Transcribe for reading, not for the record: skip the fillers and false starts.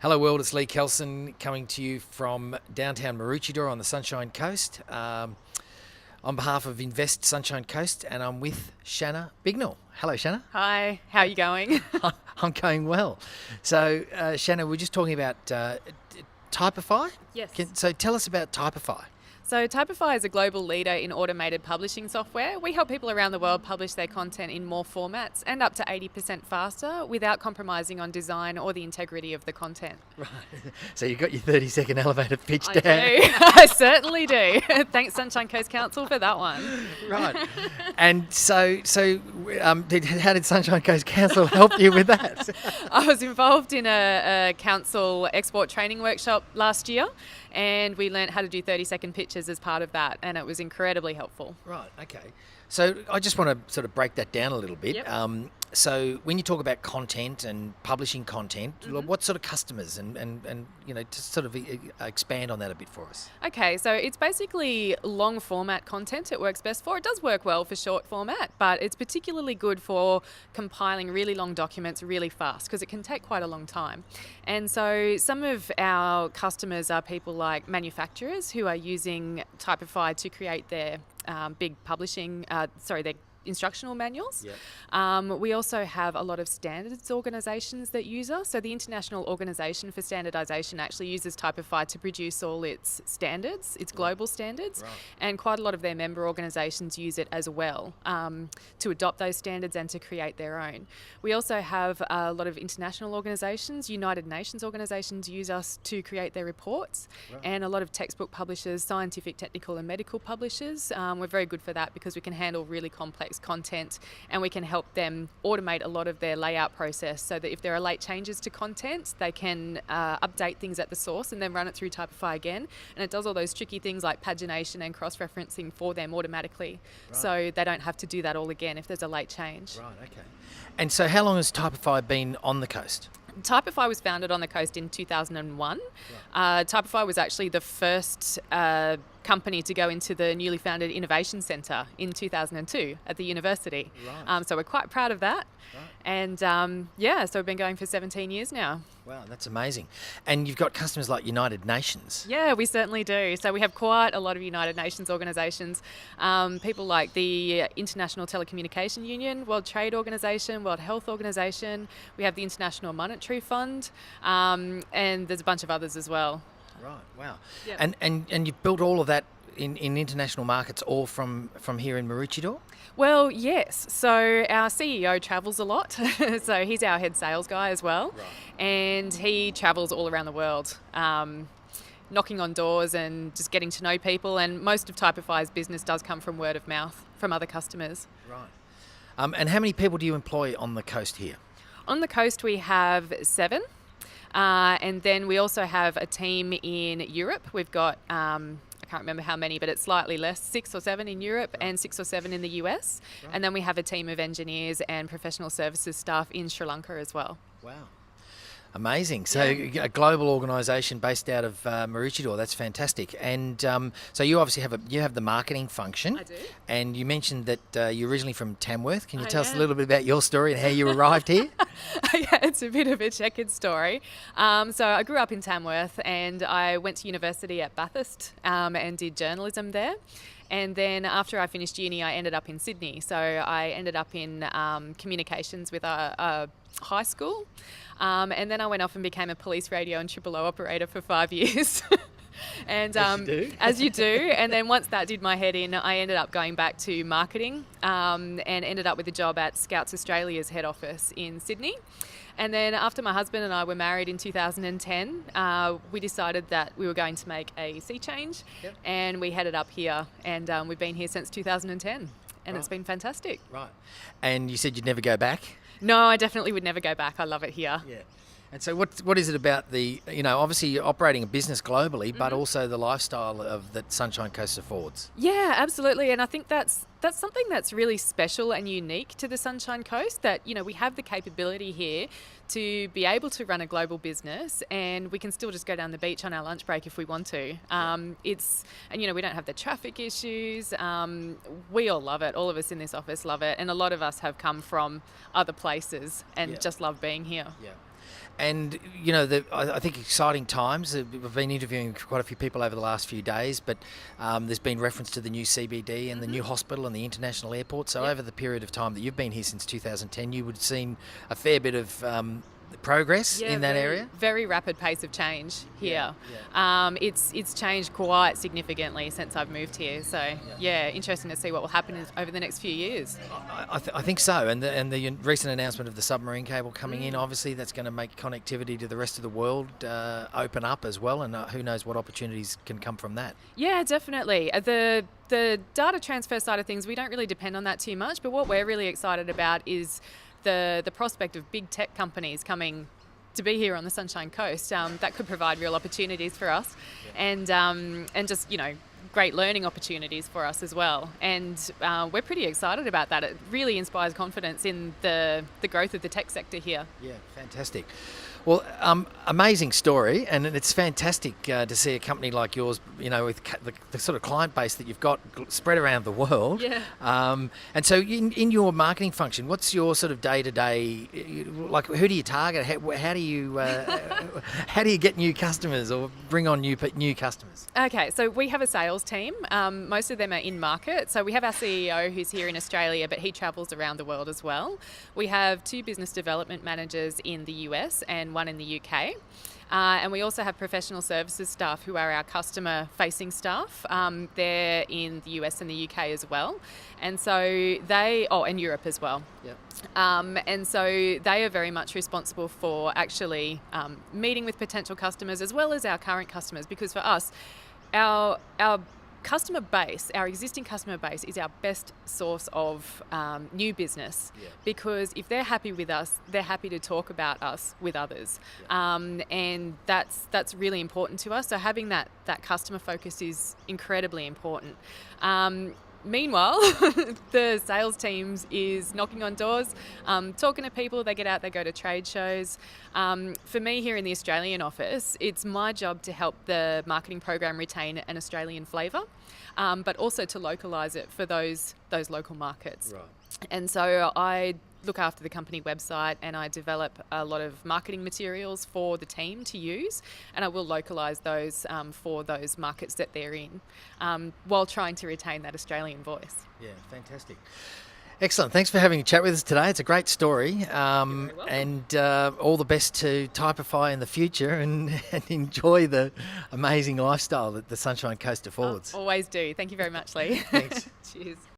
Hello world, it's Lee Kelson coming to you from downtown Maroochydore on the Sunshine Coast on behalf of Invest Sunshine Coast, and I'm with Shanna Bignell. Hello Shanna. Hi, how are you going? I'm going well. So Shanna, we're just talking about Typefi? Yes. So tell us about Typefi. So Typefi is a global leader in automated publishing software. We help people around the world publish their content in more formats and up to 80% faster without compromising on design or the integrity of the content. Right. So you've got your 30-second elevator pitch I down. do. I certainly do. Thanks Sunshine Coast Council for that one. Right. And so how did Sunshine Coast Council help you with that? I was involved in a council export training workshop last year, and we learnt how to do 30-second pitches as part of that, and it was incredibly helpful. Right, okay. So I just want to sort of break that down a little bit. Yep. So when you talk about content and publishing content, what sort of customers and just sort of expand on that a bit for us. Okay, so it's basically long format content it works best for. It does work well for short format, but it's particularly good for compiling really long documents really fast because it can take quite a long time. And so some of our customers are people like manufacturers who are using Typefi to create their big publishing, their instructional manuals. Yep. We also have a lot of standards organisations that use us. So the International Organisation for Standardisation actually uses Typefi to produce all its standards, its global standards, and quite a lot of their member organisations use it as well to adopt those standards and to create their own. We also have a lot of international organisations, United Nations organisations use us to create their reports, and a lot of textbook publishers, scientific, technical and medical publishers. We're very good for that because we can handle really complex content and we can help them automate a lot of their layout process so that if there are late changes to content, they can update things at the source and then run it through Typefi again. And it does all those tricky things like pagination and cross-referencing for them automatically. So they don't have to do that all again if there's a late change. Right, okay. And so how long has Typefi been on the coast? Typefi was founded on the coast in 2001. Typefi was actually the first company to go into the newly founded Innovation Centre in 2002 at the university. Right. So we're quite proud of that. Right. And so we've been going for 17 years now. Wow, that's amazing. And you've got customers like United Nations. Yeah, we certainly do. So we have quite a lot of United Nations organisations, people like the International Telecommunication Union, World Trade Organisation, World Health Organisation. We have the International Monetary Fund, and there's a bunch of others as well. Right, wow. Yep. And you've built all of that in international markets all from here in Maroochydore? Well, yes. So our CEO travels a lot. So he's our head sales guy as well. Right. And he travels all around the world, knocking on doors and just getting to know people. And most of Typefi's business does come from word of mouth from other customers. Right. And how many people do you employ on the coast here? On the coast we have 7. And then we also have a team in Europe. We've got, I can't remember how many, but it's slightly less, 6 or 7 in Europe and 6 or 7 in the US. Right. And then we have a team of engineers and professional services staff in Sri Lanka as well. Wow. Amazing. So a global organisation based out of Maroochydore. That's fantastic. And so you obviously have the marketing function. I do. And you mentioned that you're originally from Tamworth. Can you tell us a little bit about your story and how you arrived here? Yeah, it's a bit of a checkered story. So I grew up in Tamworth and I went to university at Bathurst and did journalism there. And then after I finished uni, I ended up in Sydney. So I ended up in communications with a high school. And then I went off and became a police radio and triple O operator for 5 years. And as you do. And then once that did my head in, I ended up going back to marketing and ended up with a job at Scouts Australia's head office in Sydney. And then after my husband and I were married in 2010, we decided that we were going to make a sea change. Yep. And we headed up here, and we've been here since 2010, and It's been fantastic. Right. And you said you'd never go back? No, I definitely would never go back. I love it here. Yeah. And so what is it about the, obviously you're operating a business globally, but also the lifestyle that Sunshine Coast affords? Yeah, absolutely. And I think that's something that's really special and unique to the Sunshine Coast, that, we have the capability here to be able to run a global business, and we can still just go down the beach on our lunch break if we want to. We don't have the traffic issues. We all love it. All of us in this office love it. And a lot of us have come from other places and just love being here. Yeah. And, I think exciting times. We've been interviewing quite a few people over the last few days, but there's been reference to the new CBD and the new hospital and the international airport. So over the period of time that you've been here since 2010, you would have seen a fair bit of progress in that area. Very rapid pace of change here. It's changed quite significantly since I've moved here. So interesting to see what will happen over the next few years. I think so, and the recent announcement of the submarine cable coming in, obviously that's going to make connectivity to the rest of the world open up as well, and who knows what opportunities can come from that. Yeah, definitely. The data transfer side of things, we don't really depend on that too much, but what we're really excited about is the prospect of big tech companies coming to be here on the Sunshine Coast. That could provide real opportunities for us, and just great learning opportunities for us as well. And we're pretty excited about that. It really inspires confidence in the growth of the tech sector here. Yeah, fantastic. Well, amazing story, and it's fantastic to see a company like yours, with the sort of client base that you've got spread around the world. Yeah. And so in your marketing function, what's your sort of day-to-day, like who do you target? How do you get new customers or bring on new customers? Okay, so we have a sales team. Most of them are in market. So we have our CEO who's here in Australia, but he travels around the world as well. We have 2 business development managers in the US and one in the UK. And we also have professional services staff who are our customer-facing staff. They're in the US and the UK as well. And so and Europe as well. Yep. And so they are very much responsible for actually meeting with potential customers as well as our current customers, because for us, our customer base, our existing customer base, is our best source of new business, because if they're happy with us, they're happy to talk about us with others, and that's really important to us. So having that customer focus is incredibly important. Meanwhile, the sales teams is knocking on doors, talking to people. They get out, they go to trade shows. For me here in the Australian office, it's my job to help the marketing program retain an Australian flavour, but also to localise it for those local markets. Right. And so I look after the company website, and I develop a lot of marketing materials for the team to use, and I will localise those for those markets that they're in, while trying to retain that Australian voice. Yeah, fantastic. Excellent. Thanks for having a chat with us today. It's a great story, and all the best to Typefi in the future, and enjoy the amazing lifestyle that the Sunshine Coast affords. Always do. Thank you very much, Lee. Thanks. Cheers.